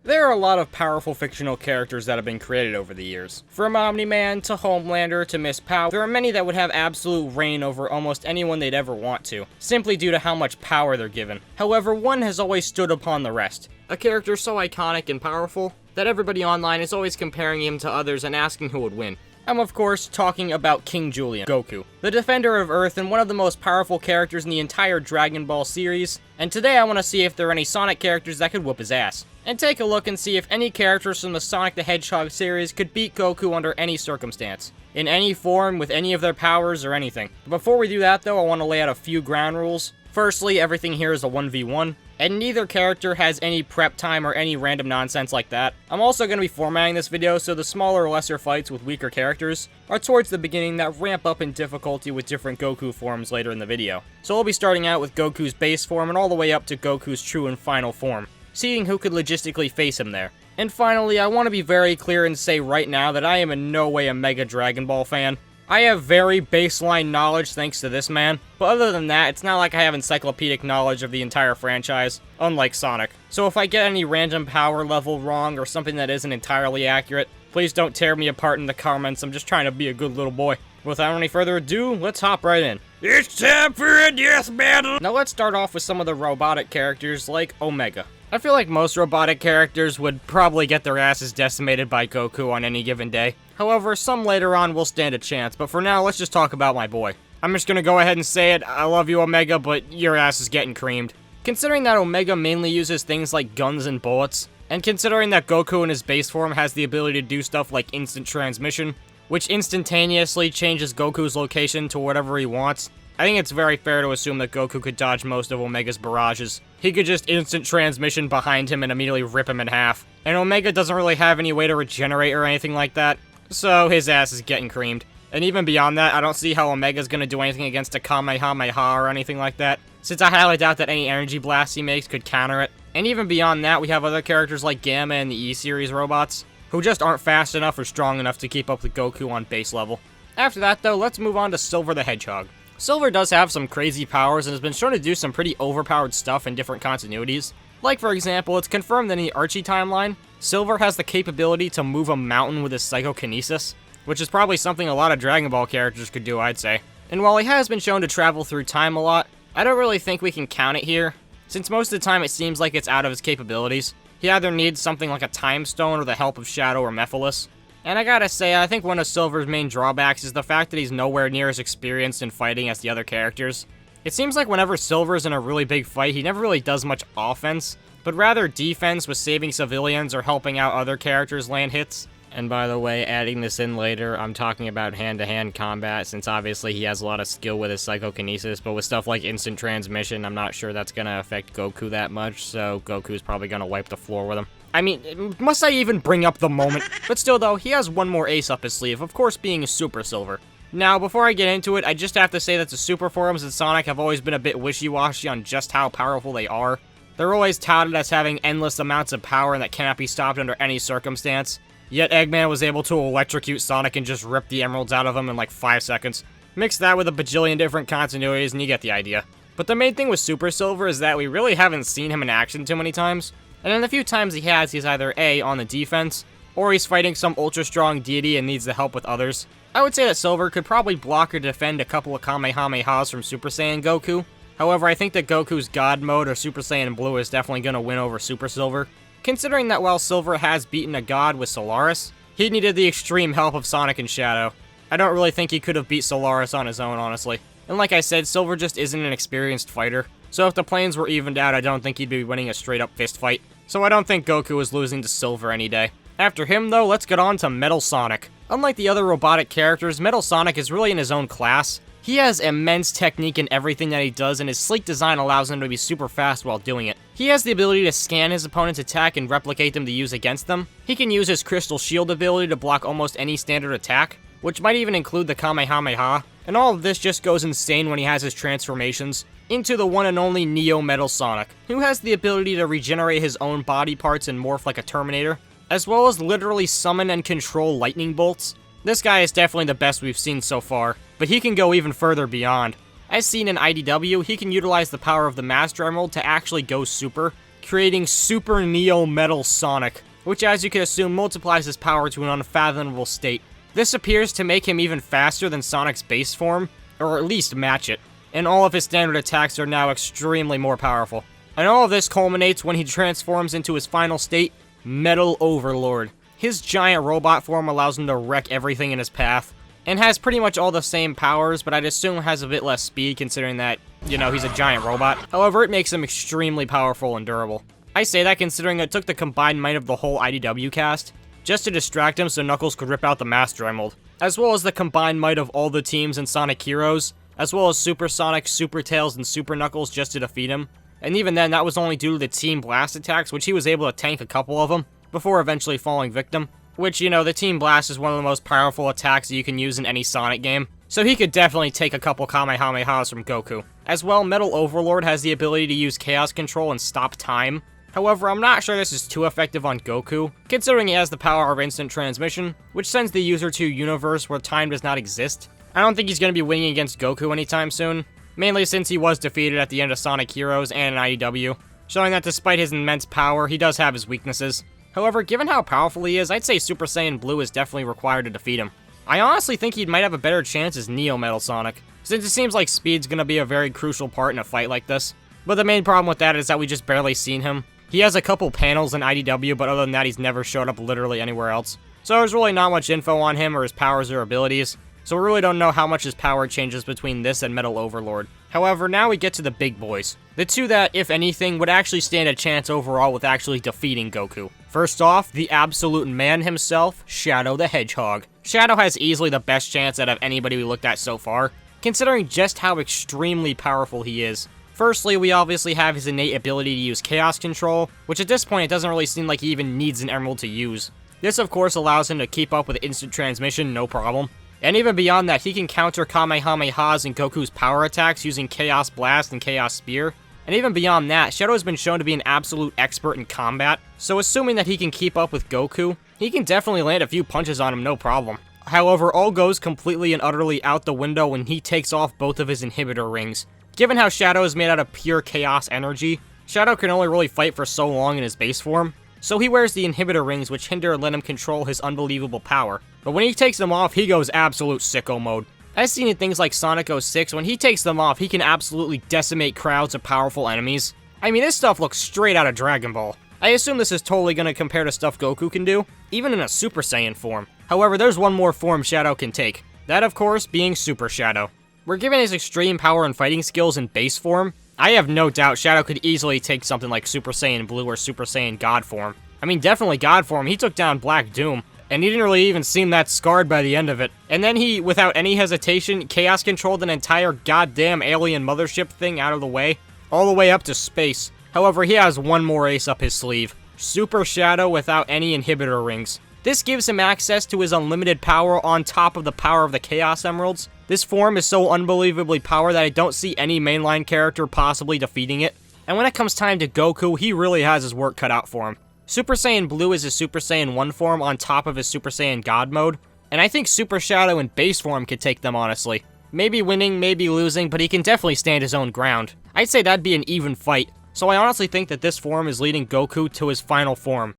There are a lot of powerful fictional characters that have been created over the years. From Omni-Man to Homelander to Miss Power, there are many that would have absolute reign over almost anyone they'd ever want to, simply due to how much power they're given. However, one has always stood upon the rest. A character so iconic and powerful that everybody online is always comparing him to others and asking who would win. I'm of course talking about King Julian, Goku, the defender of Earth and one of the most powerful characters in the entire Dragon Ball series, and today I want to see if there are any Sonic characters that could whoop his ass. And take a look and see if any characters from the Sonic the Hedgehog series could beat Goku under any circumstance, in any form, with any of their powers, or anything. But before we do that though, I want to lay out a few ground rules. Firstly, everything here is a 1v1, and neither character has any prep time or any random nonsense like that. I'm also going to be formatting this video so the smaller or lesser fights with weaker characters are towards the beginning that ramp up in difficulty with different Goku forms later in the video. So we'll be starting out with Goku's base form and all the way up to Goku's true and final form, seeing who could logistically face him there. And finally, I want to be very clear and say right now that I am in no way a mega Dragon Ball fan. I have very baseline knowledge thanks to this man, but other than that, it's not like I have encyclopedic knowledge of the entire franchise, unlike Sonic. So if I get any random power level wrong or something that isn't entirely accurate, please don't tear me apart in the comments. I'm just trying to be a good little boy. Without any further ado, let's hop right in. It's time for a death battle! Now let's start off with some of the robotic characters like Omega. I feel like most robotic characters would probably get their asses decimated by Goku on any given day. However, some later on will stand a chance, but for now, let's just talk about my boy. I'm just gonna go ahead and say it, I love you Omega, but your ass is getting creamed. Considering that Omega mainly uses things like guns and bullets, and considering that Goku in his base form has the ability to do stuff like instant transmission, which instantaneously changes Goku's location to whatever he wants, I think it's very fair to assume that Goku could dodge most of Omega's barrages. He could just instant transmission behind him and immediately rip him in half. And Omega doesn't really have any way to regenerate or anything like that, so his ass is getting creamed. And even beyond that, I don't see how Omega's gonna do anything against a Kamehameha or anything like that, since I highly doubt that any energy blasts he makes could counter it. And even beyond that, we have other characters like Gamma and the E-Series robots, who just aren't fast enough or strong enough to keep up with Goku on base level. After that though, let's move on to Silver the Hedgehog. Silver does have some crazy powers and has been shown to do some pretty overpowered stuff in different continuities. Like for example, it's confirmed in the Archie timeline, Silver has the capability to move a mountain with his psychokinesis, which is probably something a lot of Dragon Ball characters could do, I'd say. And while he has been shown to travel through time a lot, I don't really think we can count it here, since most of the time it seems like it's out of his capabilities. He either needs something like a time stone or the help of Shadow or Mephiles. And I gotta say, I think one of Silver's main drawbacks is the fact that he's nowhere near as experienced in fighting as the other characters. It seems like whenever Silver's in a really big fight, he never really does much offense, but rather defense with saving civilians or helping out other characters land hits. And by the way, adding this in later, I'm talking about hand-to-hand combat, since obviously he has a lot of skill with his psychokinesis, but with stuff like instant transmission, I'm not sure that's gonna affect Goku that much, so Goku's probably gonna wipe the floor with him. I mean, must I even bring up the moment? But still though, he has one more ace up his sleeve, of course being Super Silver. Now, before I get into it, I just have to say that the super forms in Sonic have always been a bit wishy-washy on just how powerful they are. They're always touted as having endless amounts of power and that cannot be stopped under any circumstance. Yet Eggman was able to electrocute Sonic and just rip the emeralds out of him in like 5 seconds. Mix that with a bajillion different continuities and you get the idea. But the main thing with Super Silver is that we really haven't seen him in action too many times. And in the few times he has, he's either A, on the defense, or he's fighting some ultra-strong deity and needs the help with others. I would say that Silver could probably block or defend a couple of Kamehamehas from Super Saiyan Goku. However, I think that Goku's God Mode or Super Saiyan Blue is definitely going to win over Super Silver. Considering that while Silver has beaten a god with Solaris, he needed the extreme help of Sonic and Shadow. I don't really think he could have beat Solaris on his own, honestly. And like I said, Silver just isn't an experienced fighter. So if the planes were evened out, I don't think he'd be winning a straight-up fist fight. So I don't think Goku is losing to Silver any day. After him, though, let's get on to Metal Sonic. Unlike the other robotic characters, Metal Sonic is really in his own class. He has immense technique in everything that he does, and his sleek design allows him to be super fast while doing it. He has the ability to scan his opponent's attack and replicate them to use against them. He can use his Crystal Shield ability to block almost any standard attack, which might even include the Kamehameha. And all of this just goes insane when he has his transformations into the one and only Neo Metal Sonic, who has the ability to regenerate his own body parts and morph like a Terminator, as well as literally summon and control lightning bolts. This guy is definitely the best we've seen so far, but he can go even further beyond. As seen in IDW, he can utilize the power of the Master Emerald to actually go super, creating Super Neo Metal Sonic, which as you can assume multiplies his power to an unfathomable state. This appears to make him even faster than Sonic's base form, or at least match it, and all of his standard attacks are now extremely more powerful. And all of this culminates when he transforms into his final state, Metal Overlord. His giant robot form allows him to wreck everything in his path, and has pretty much all the same powers, but I'd assume has a bit less speed considering that, you know, he's a giant robot. However, it makes him extremely powerful and durable. I say that considering it took the combined might of the whole IDW cast just to distract him so Knuckles could rip out the Master Emerald, as well as the combined might of all the teams in Sonic Heroes, as well as Super Sonic, Super Tails, and Super Knuckles just to defeat him. And even then, that was only due to the Team Blast attacks, which he was able to tank a couple of them, before eventually falling victim. Which, you know, the Team Blast is one of the most powerful attacks that you can use in any Sonic game, so he could definitely take a couple Kamehamehas from Goku. As well, Metal Overlord has the ability to use Chaos Control and stop time. However, I'm not sure this is too effective on Goku, considering he has the power of instant transmission, which sends the user to a universe where time does not exist. I don't think he's going to be winning against Goku anytime soon, mainly since he was defeated at the end of Sonic Heroes and in IDW, showing that despite his immense power, he does have his weaknesses. However, given how powerful he is, I'd say Super Saiyan Blue is definitely required to defeat him. I honestly think he might have a better chance as Neo Metal Sonic, since it seems like speed's going to be a very crucial part in a fight like this. But the main problem with that is that we just barely seen him. He has a couple panels in IDW, but other than that, he's never showed up literally anywhere else. So there's really not much info on him or his powers or abilities, so we really don't know how much his power changes between this and Metal Overlord. However, now we get to the big boys. The two that, if anything, would actually stand a chance overall with actually defeating Goku. First off, the absolute man himself, Shadow the Hedgehog. Shadow has easily the best chance out of anybody we looked at so far, considering just how extremely powerful he is. Firstly, we obviously have his innate ability to use Chaos Control, which at this point it doesn't really seem like he even needs an Emerald to use. This of course allows him to keep up with instant transmission, no problem. And even beyond that, he can counter Kamehamehas and Goku's power attacks using Chaos Blast and Chaos Spear. And even beyond that, Shadow has been shown to be an absolute expert in combat, so assuming that he can keep up with Goku, he can definitely land a few punches on him no problem. However, all goes completely and utterly out the window when he takes off both of his inhibitor rings. Given how Shadow is made out of pure chaos energy, Shadow can only really fight for so long in his base form, so he wears the inhibitor rings which hinder and let him control his unbelievable power. But when he takes them off, he goes absolute sicko mode. I've seen in things like Sonic 06, when he takes them off, he can absolutely decimate crowds of powerful enemies. I mean, this stuff looks straight out of Dragon Ball. I assume this is totally going to compare to stuff Goku can do, even in a Super Saiyan form. However, there's one more form Shadow can take. That, of course, being Super Shadow. Where given his extreme power and fighting skills in base form, I have no doubt Shadow could easily take something like Super Saiyan Blue or Super Saiyan God form. I mean, definitely God form, he took down Black Doom, and he didn't really even seem that scarred by the end of it. And then he, without any hesitation, chaos controlled an entire goddamn alien mothership thing out of the way, all the way up to space. However, he has one more ace up his sleeve. Super Shadow without any inhibitor rings. This gives him access to his unlimited power on top of the power of the Chaos Emeralds. This form is so unbelievably powerful that I don't see any mainline character possibly defeating it. And when it comes time to Goku, he really has his work cut out for him. Super Saiyan Blue is his Super Saiyan 1 form on top of his Super Saiyan God mode, and I think Super Shadow in base form could take them honestly. Maybe winning, maybe losing, but he can definitely stand his own ground. I'd say that'd be an even fight, so I honestly think that this form is leading Goku to his final form.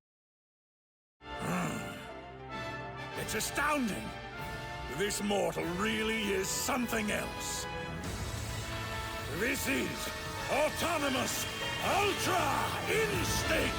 It's astounding! This mortal really is something else. This is Autonomous Ultra Instinct!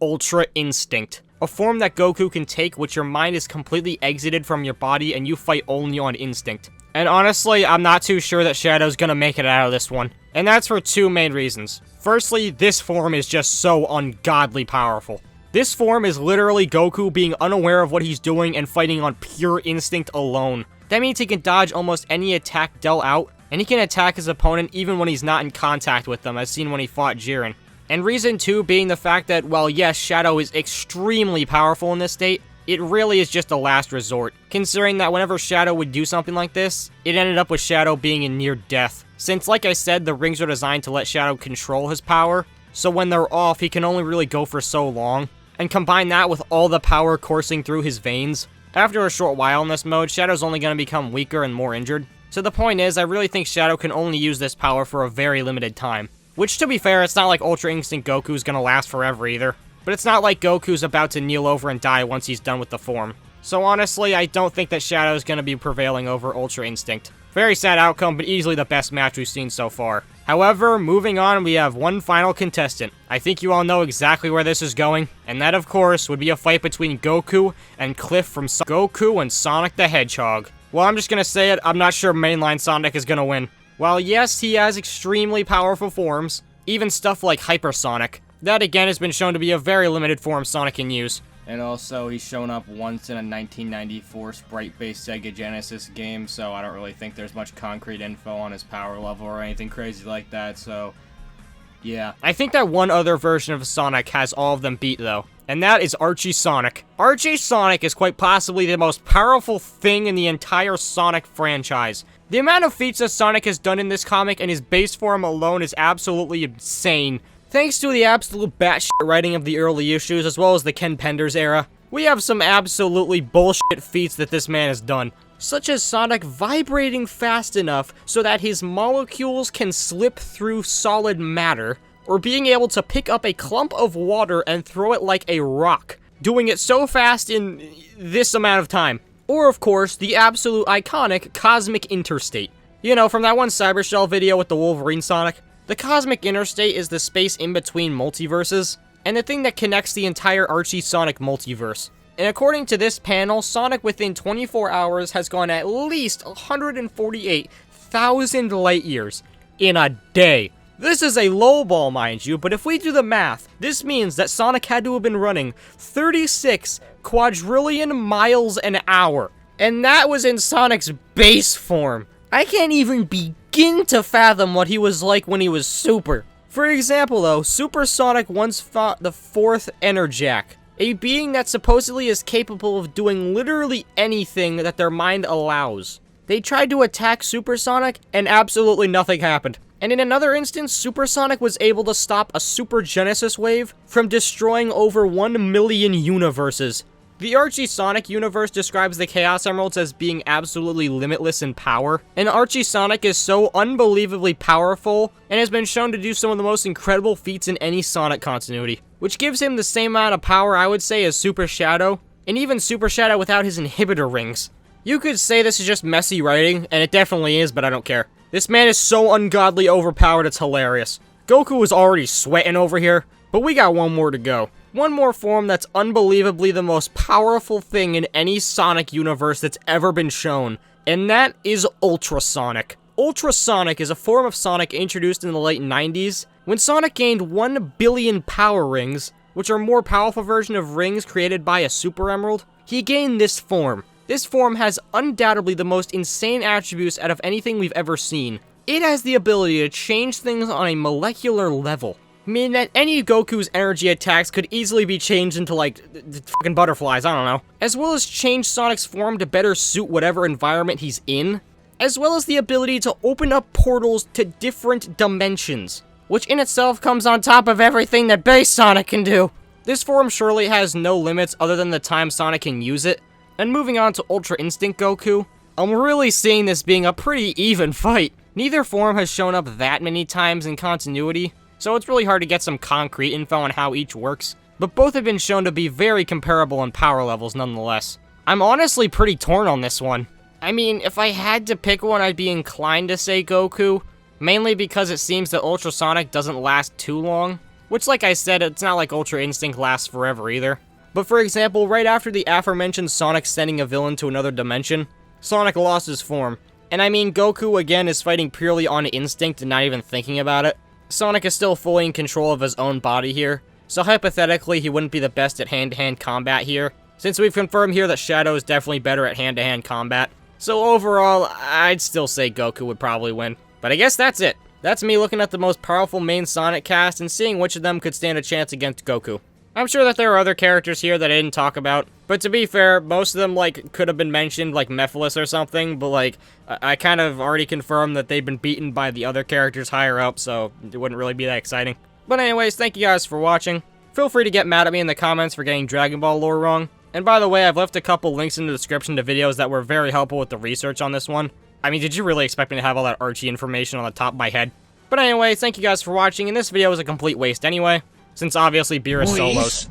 Ultra Instinct. A form that Goku can take which your mind is completely exited from your body and you fight only on instinct. And honestly, I'm not too sure that Shadow's gonna make it out of this one. And that's for two main reasons. Firstly, this form is just so ungodly powerful. This form is literally Goku being unaware of what he's doing and fighting on pure instinct alone. That means he can dodge almost any attack dealt out, and he can attack his opponent even when he's not in contact with them, as seen when he fought Jiren. And reason 2 being the fact that, while yes, Shadow is extremely powerful in this state, it really is just a last resort, considering that whenever Shadow would do something like this, it ended up with Shadow being in near death. Since, like I said, the rings are designed to let Shadow control his power, so when they're off, he can only really go for so long. And combine that with all the power coursing through his veins, After a short while in this mode, Shadow's only going to become weaker and more injured. So the point is, I really think Shadow can only use this power for a very limited time. Which, to be fair, it's not like Ultra Instinct Goku's gonna last forever either. But it's not like Goku's about to kneel over and die once he's done with the form. So honestly, I don't think that Shadow's gonna be prevailing over Ultra Instinct. Very sad outcome, but easily the best match we've seen so far. However, moving on, we have one final contestant. I think you all know exactly where this is going, and that, of course, would be a fight between Goku and Cliff from Goku and Sonic the Hedgehog. Well, I'm just gonna say it, I'm not sure mainline Sonic is gonna win. While yes, he has extremely powerful forms, even stuff like Hypersonic, that again has been shown to be a very limited form Sonic can use. And also, he's shown up once in a 1994 sprite-based Sega Genesis game, so I don't really think there's much concrete info on his power level or anything crazy like that, so yeah. I think that one other version of Sonic has all of them beat, though, and that is Archie Sonic. Archie Sonic is quite possibly the most powerful thing in the entire Sonic franchise. The amount of feats that Sonic has done in this comic and his base form alone is absolutely insane. Thanks to the absolute batshit writing of the early issues, as well as the Ken Penders era, we have some absolutely bullshit feats that this man has done. Such as Sonic vibrating fast enough so that his molecules can slip through solid matter, or being able to pick up a clump of water and throw it like a rock, doing it so fast in this amount of time. Or, of course, the absolute iconic Cosmic Interstate. You know, from that one Cybershell video with the Wolverine Sonic. The Cosmic Interstate is the space in between multiverses, and the thing that connects the entire Archie Sonic multiverse. And according to this panel, Sonic within 24 hours has gone at least 148,000 light years in a day. This is a lowball, mind you, but if we do the math, this means that Sonic had to have been running 36 quadrillion miles an hour. And that was in Sonic's base form. I can't even begin to fathom what he was like when he was Super. For example, though, Super Sonic once fought the fourth Enerjack, a being that supposedly is capable of doing literally anything that their mind allows. They tried to attack Super Sonic, and absolutely nothing happened. And in another instance, Super Sonic was able to stop a Super Genesis wave from destroying over 1 million universes. The Archie Sonic universe describes the Chaos Emeralds as being absolutely limitless in power, and Archie Sonic is so unbelievably powerful, and has been shown to do some of the most incredible feats in any Sonic continuity, which gives him the same amount of power, I would say, as Super Shadow, and even Super Shadow without his inhibitor rings. You could say this is just messy writing, and it definitely is, but I don't care. This man is so ungodly overpowered, it's hilarious. Goku is already sweating over here, but we got one more to go. One more form that's unbelievably the most powerful thing in any Sonic universe that's ever been shown, and that is Ultra Sonic. Ultra Sonic is a form of Sonic introduced in the late 90s, when Sonic gained 1 billion power rings, which are a more powerful version of rings created by a Super Emerald. He gained this form. This form has undoubtedly the most insane attributes out of anything we've ever seen. It has the ability to change things on a molecular level, meaning that any Goku's energy attacks could easily be changed into, like, fucking butterflies, I don't know. As well as change Sonic's form to better suit whatever environment he's in, as well as the ability to open up portals to different dimensions, which in itself comes on top of everything that base Sonic can do. This form surely has no limits other than the time Sonic can use it. And moving on to Ultra Instinct Goku, I'm really seeing this being a pretty even fight. Neither form has shown up that many times in continuity, so it's really hard to get some concrete info on how each works, but both have been shown to be very comparable in power levels nonetheless. I'm honestly pretty torn on this one. I mean, if I had to pick one, I'd be inclined to say Goku, mainly because it seems that Ultra Sonic doesn't last too long, which, like I said, it's not like Ultra Instinct lasts forever either. But for example, right after the aforementioned Sonic sending a villain to another dimension, Sonic lost his form. And I mean, Goku again is fighting purely on instinct and not even thinking about it. Sonic is still fully in control of his own body here, so hypothetically he wouldn't be the best at hand-to-hand combat here, since we've confirmed here that Shadow is definitely better at hand-to-hand combat. So overall, I'd still say Goku would probably win. But I guess that's it. That's me looking at the most powerful main Sonic cast and seeing which of them could stand a chance against Goku. I'm sure that there are other characters here that I didn't talk about, but to be fair, most of them, like, could have been mentioned, like Mephiles or something, but, like, I kind of already confirmed that they've been beaten by the other characters higher up, so it wouldn't really be that exciting. But anyways, thank you guys for watching. Feel free to get mad at me in the comments for getting Dragon Ball lore wrong, And by the way, I've left a couple links in the description to videos that were very helpful with the research on this one. I mean, did you really expect me to have all that Archie information on the top of my head? But anyway, thank you guys for watching, and this video was a complete waste anyway, since obviously Beerus solos.